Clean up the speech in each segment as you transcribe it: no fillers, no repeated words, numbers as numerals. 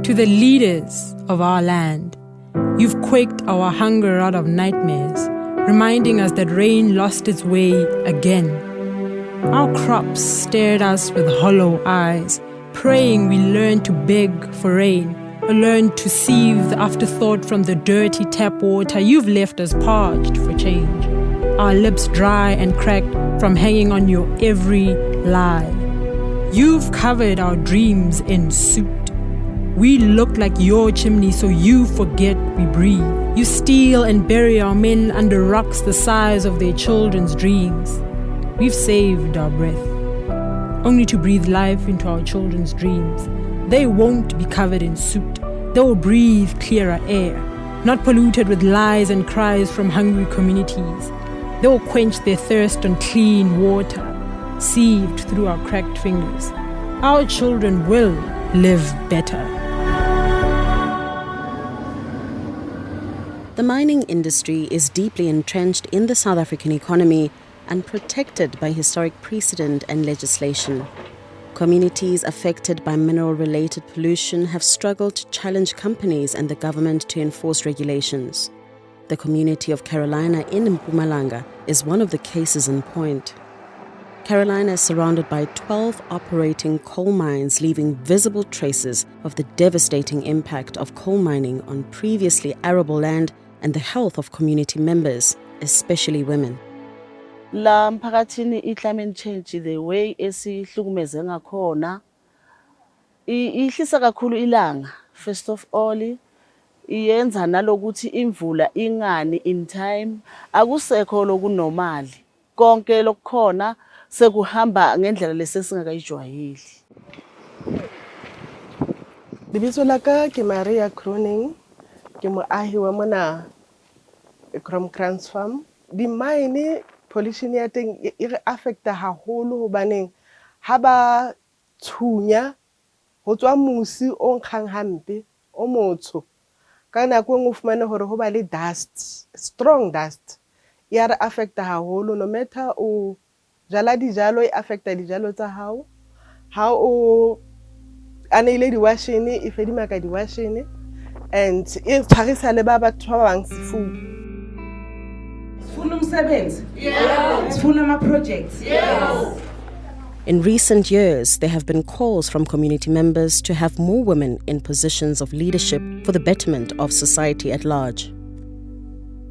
To the leaders of our land, you've quaked our hunger out of nightmares, reminding us that rain lost its way again. Our crops stared us with hollow eyes, praying we learn to beg for rain, or learn to sieve the afterthought from the dirty tap water you've left us parched for change. Our lips dry and cracked from hanging on your every lie. You've covered our dreams in soot. We look like your chimney, so you forget we breathe. You steal and bury our men under rocks the size of their children's dreams. We've saved our breath, only to breathe life into our children's dreams. They won't be covered in soot. They will breathe clearer air, not polluted with lies and cries from hungry communities. They will quench their thirst on clean water, sieved through our cracked fingers. Our children will live better. The mining industry is deeply entrenched in the South African economy and protected by historic precedent and legislation. Communities affected by mineral-related pollution have struggled to challenge companies and the government to enforce regulations. The community of Carolina in Mpumalanga is one of the cases in point. Carolina is surrounded by 12 operating coal mines, leaving visible traces of the devastating impact of coal mining on previously arable land and the health of community members, especially women. La mphakathini i-climate change the way esihlukumeze ngakhona ihlisa kakhulu ilanga. First of all, iyenza nalokuthi imvula ingani in time, akusekho lokunormali. Konke lokukhona sekuhamba ngendlela lesesingakayijwayeli. Lebitso la ka ke Maria Croning, ke moahi wa mona Kromkrans Farm. Di mine pollution ya teng e re affecta haholo hobaneng ha ba tshunya ho tswa musi o nkgang hampe o motsho ka nako engwe o fumane hore ho ba le dust, strong dust ya re affecta haholo. No matter o jala dijalo e affecta dijalo tsa hao, ha o aneile di-washene e fedimaka di-washene and e tshwarisa le ba batho ba bang sefuba. In recent years, there have been calls from community members to have more women in positions of leadership for the betterment of society at large.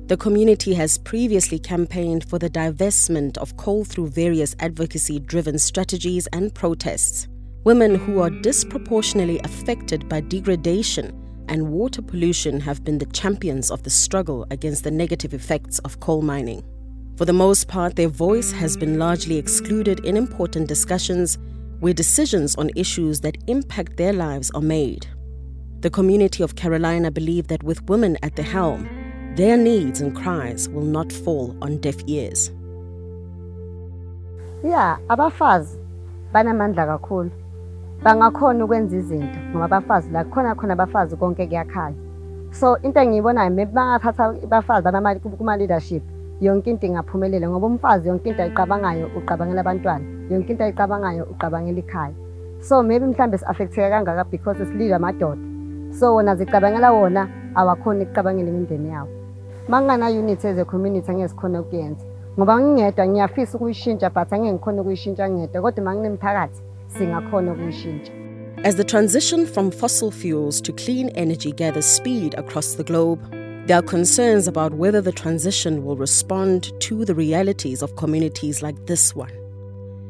The community has previously campaigned for the divestment of coal through various advocacy-driven strategies and protests. Women who are disproportionately affected by degradation and water pollution have been the champions of the struggle against the negative effects of coal mining. For the most part, their voice has been largely excluded in important discussions where decisions on issues that impact their lives are made. The community of Carolina believe that with women at the helm, their needs and cries will not fall on deaf ears. Yeah, abafazi banamandla kakhulu. Bangakhona ukwenza izinto ngoba abafazi la khona abafazi konke kuyakhanya. So into engiyibonayo maybe bangathatha abafazi bamali kuma leadership yonke into ingaphumelela ngoba umfazi yonke into ayicabangayo uqabangela abantwana, yonke into ayicabangayo uqabangela ikhaya. So maybe mhlambe si-affecteka kangaka because sileader amadoda. So wona zicabangela wona awakhona ukucabangela imindeni yawo. Mangana unit as a community angesikhona ukuyenza. Ngoba ngingedwa ngiyafisa ukuyishintsha but angeke ngikhona ukuyishintsha ngedwa kodwa manginemphakathi singakhona ukuyishintsha. As the transition from fossil fuels to clean energy gathers speed across the globe, there are concerns about whether the transition will respond to the realities of communities like this one.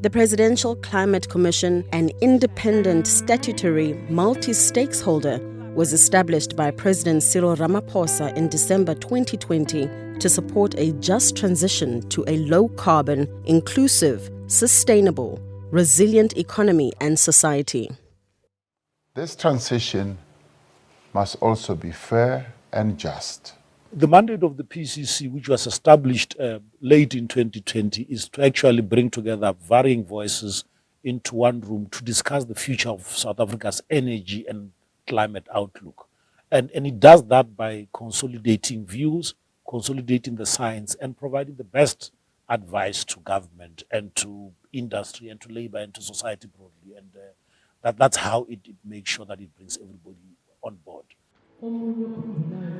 The Presidential Climate Commission, an independent statutory multi-stakeholder, was established by President Cyril Ramaphosa in December 2020 to support a just transition to a low-carbon, inclusive, sustainable, resilient economy and society. This transition must also be fair and just. The mandate of the PCC, which was established late in 2020, is to actually bring together varying voices into one room to discuss the future of South Africa's energy and climate outlook. And it does that by consolidating views, consolidating the science, and providing the best advice to government and to industry and to labor and to society broadly. And that's how it makes sure that it brings everybody on board.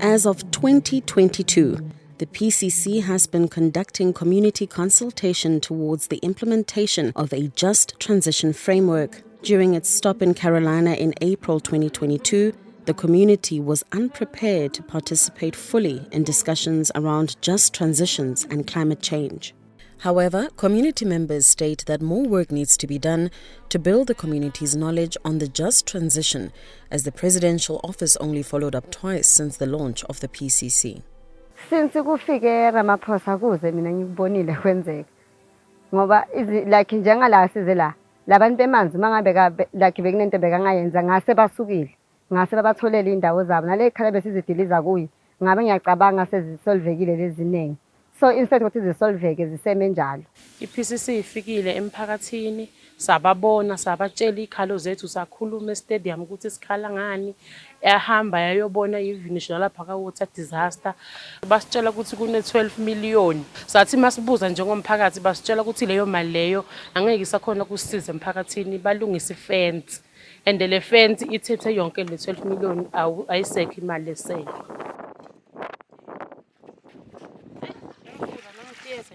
As of 2022, the PCC has been conducting community consultation towards the implementation of a just transition framework. During its stop in Carolina in April 2022, the community was unprepared to participate fully in discussions around just transitions and climate change. However, community members state that more work needs to be done to build the community's knowledge on the just transition, as the presidential office only followed up twice since the launch of the PCC. Since kufike Ramaphosa kuze mina ngikubonile kwenzeka ngoba like njengala size la labantu bemanzi mangabe like bekunento bekangayenza ngase basukile ngase babatholele indawo zabo nale khala besizidiliza kuyi ngabe ngiyacabanga sezisolvekile leziningi. So instead ukuthi zisolveke ziseme njalo. iPCC ifikile emphakathini sababona sabatshela ikhalo zethu sakhuluma estadium ukuthi sikhala ngani ehamba yayobona ivinisho lapha ka water disaster basitshela ukuthi kune 12 million sathi masibuza njengomphakathi basitshela ukuthi leyo mali leyo angeke isakhona kusisiza emphakathini balungisa ifence and le fence ithethe yonke le 12 million ayisekho imali lesele.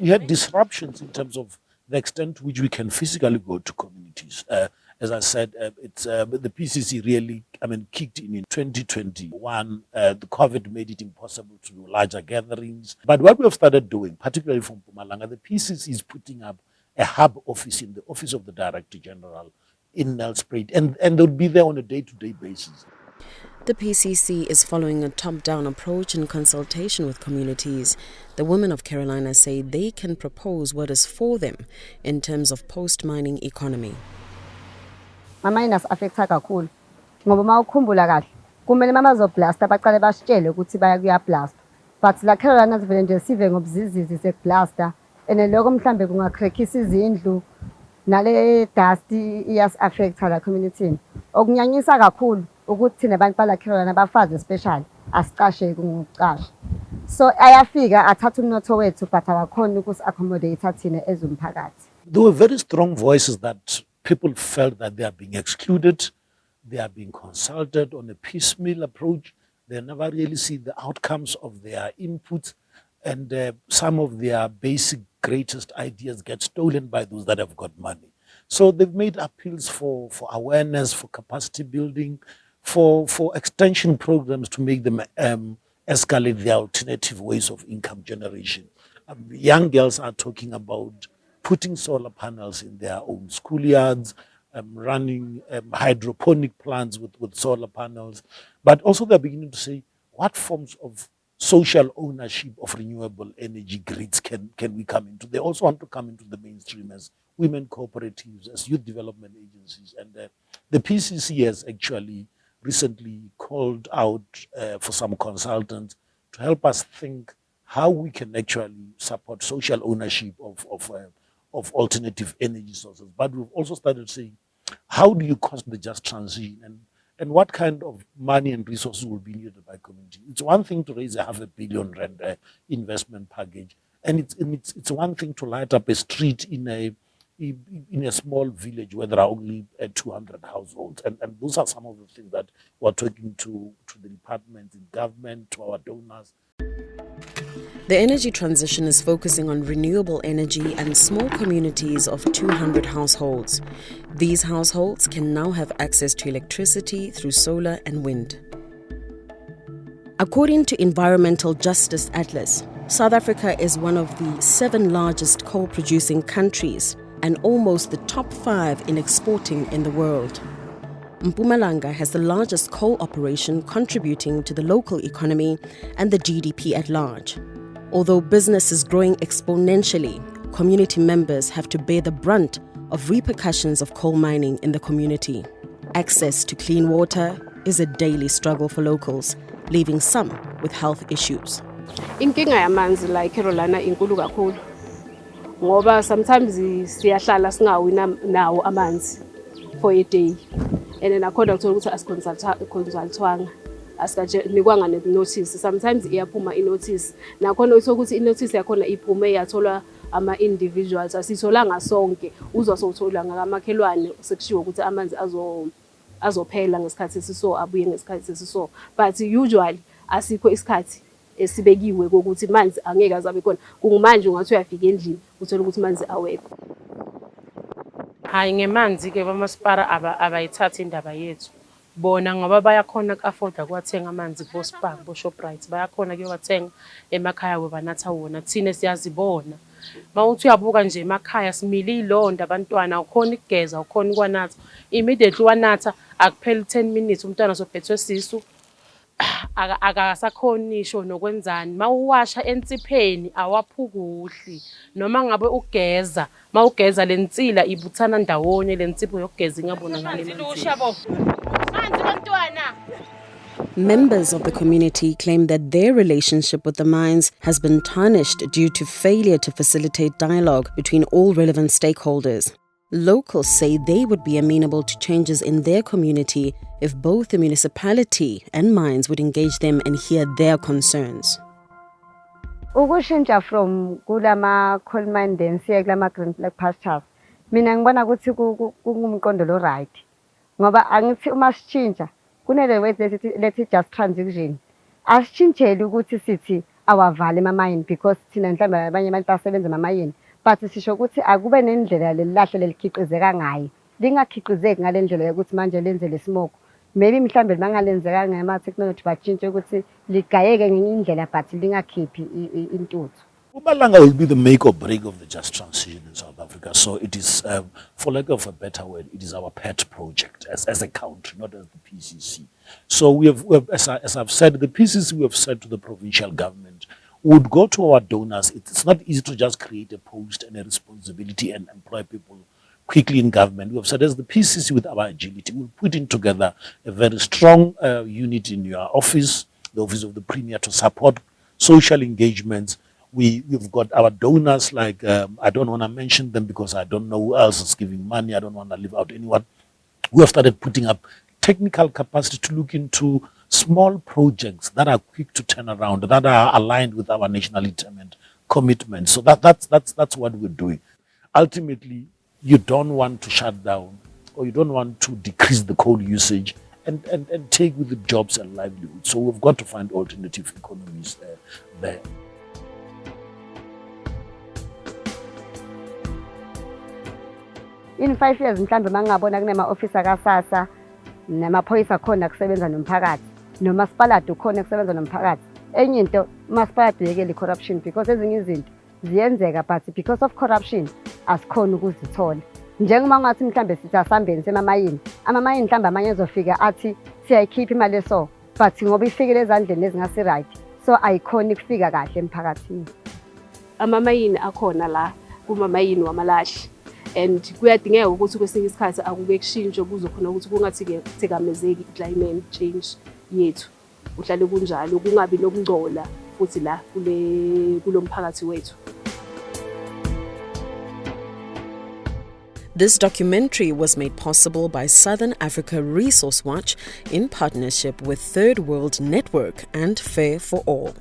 We had disruptions in terms of the extent to which we can physically go to communities. As I said, the PCC really, kicked in 2021. The COVID made it impossible to do larger gatherings. But what we have started doing, particularly from Mpumalanga, the PCC is putting up a hub office in the office of the Director General in Nelspruit, and they'll be there on a day-to-day basis. The PCC is following a top-down approach in consultation with communities. The women of Carolina say they can propose what is for them in terms of post-mining economy. Ama-miners affecta kakhulu ngoba mawukhumbula kahle kumele mamazoblasta baqale basitshele ukuthi baya kuyablasta but la Carolina sivele nje sive ngobzizizi sekublasta and lokho mhlambe kungakrekhisa izindlu nale dust iyas-affecta la community okunyanyisa kakhulu ukuthi thina abantu bala Carolina bafazi especially asicashe kungucasha so ayafika athatha umnotho wethu but awakhona ukusi-accommodate thina ezomphakathi. There were very strong voices that people felt that they are being excluded, they are being consulted on a piecemeal approach, they never really see the outcomes of their inputs, and some of their basic greatest ideas get stolen by those that have got money. So they've made appeals for awareness, for capacity building, for extension programs to make them escalate their alternative ways of income generation. Young girls are talking about putting solar panels in their own schoolyards, running hydroponic plants with solar panels. But also they're beginning to say, what forms of social ownership of renewable energy grids can we come into? They also want to come into the mainstream as women cooperatives, as youth development agencies. And the PCC has actually recently called out for some consultants to help us think how we can actually support social ownership of alternative energy sources. But we've also started saying, how do you cost the just transition, and what kind of money and resources will be needed by community? It's one thing to raise a R500 million investment package, and it's one thing to light up a street in a small village where there are only 200 households, and those are some of the things that we're talking to the departments in government, to our donors. The energy transition is focusing on renewable energy and small communities of 200 households. These households can now have access to electricity through solar and wind. According to Environmental Justice Atlas, South Africa is one of the 7 largest coal-producing countries and almost the top 5 in exporting in the world. Mpumalanga has the largest coal operation contributing to the local economy and the GDP at large. Although business is growing exponentially, community members have to bear the brunt of repercussions of coal mining in the community. Access to clean water is a daily struggle for locals, leaving some with health issues. Inkinga yamanzi la eCarolina inkulu kakhulu ngoba sometimes siyahlala singawina nawo amanzi for a day and then akhona ukuthola ukuthi asiconsultwanga asikanikwa notice. Sometimes iyaphuma inotice nakhona uthola ukuthi inotice yakhona iphume yatholwa ama individuals asitholanga sonke uzwa sowuthola ngakamakhelwane sekushiwo ukuthi amanzi azophela ngesikhathi esiso abuye ngesikhathi esiso, but usually asikho isikhathi esibekiwe kokuthi manzi angeke azabe khona. Kungumanje ungathi uyafika endlini uthola ukuthi manzi awekho. Hayi ngemanzi-ke bamasipara abayithathi indaba yethu. Bona ngoba bayakhona ku-afforda kuwathenga amanzi bo-Spar, bo-Shoprite, bayakhona kuyowathenga emakhaya webanatha wona. Thine siyazibona. Mawuthi uyabuka nje emakhaya simile ilonda abantwana awukhona ukugeza, awukhona ukwanatha. Immediately wanatha akupheli 10 minutes umntwana sophethwe sisu. Akasakhoni isho nokwenzani. Mawuwasha ensipheni awaphukuhli. Noma ngabe ugeza, mawugeza lensila ibuthana ndawonye lensipho yokugeza ingabonakali emanzini. Members of the community claim that their relationship with the mines has been tarnished due to failure to facilitate dialogue between all relevant stakeholders. Locals say they would be amenable to changes in their community if both the municipality and mines would engage them and hear their concerns. Ukushintsha from kulama coal mine siye kulama green flag pastures, mina ngibona ukuthi kungumqondo lo right. Ngoba angithi uma sichintsha kunele lethi just transition. Asitshintshele ukuthi sithi awavale ama-mine because thina mhlawumbe abanye abantu basebenza ama-mine, but sisho ukuthi akube nendlela lelahle lelikhiqizeka ngayo. Lingakhiqizeki ngale ndlela yokuthi manje lenze lesimoko. Maybe mhlawumbe bangalenzeka ngama-technology batshintshe ukuthi ligayeke ngenye indlela but lingakhiphi intuthu. Mpumalanga will be the make or break of the just transition in South Africa. So it is, for lack of a better word, it is our pet project as a country, not as the PCC. So we have as I've said, the PCC we have said to the provincial government would go to our donors. It's not easy to just create a post and a responsibility and employ people quickly in government. We have said as the PCC with our agility, we'll put in together a very strong unit in your office, the office of the Premier, to support social engagements. We've got our donors like, I don't want to mention them because I don't know who else is giving money. I don't want to leave out anyone. We have started putting up technical capacity to look into small projects that are quick to turn around, that are aligned with our national commitment. So that's what we're doing. Ultimately, you don't want to shut down or you don't want to decrease the coal usage and take with the jobs and livelihoods. So we've got to find alternative economies there. In 5 years mhlambe mangabona kunema office akasasa namaphoyisa khona kusebenza nomphakathi nomasipalati ukhona kusebenza nomphakathi. Enye into umasipalati uyekele corruption because ezinye izinto ziyenzeka but because of corruption asikhona ukuzithola. Njengoba ngathi mhlambe sithi asambeni semamayini, amamayini mhlambe amanye ezofika athi siyayikhipha imali eso but ngoba ifikele ezandleni ezingasi right so ayikhona ukufika kahle emphakathini. Amamayini akhona la kumamayini wamalahli. And kuyadingeka ukuthi kwesinye isikhathi akube kushintsho kuzokhona ukuthi kungathi thikamezeki climate change yethu. Uhlale kunjalo kungabi nokungcola futhi la kulomphakathi wethu. This documentary was made possible by Southern Africa Resource Watch in partnership with Third World Network and Fair for All.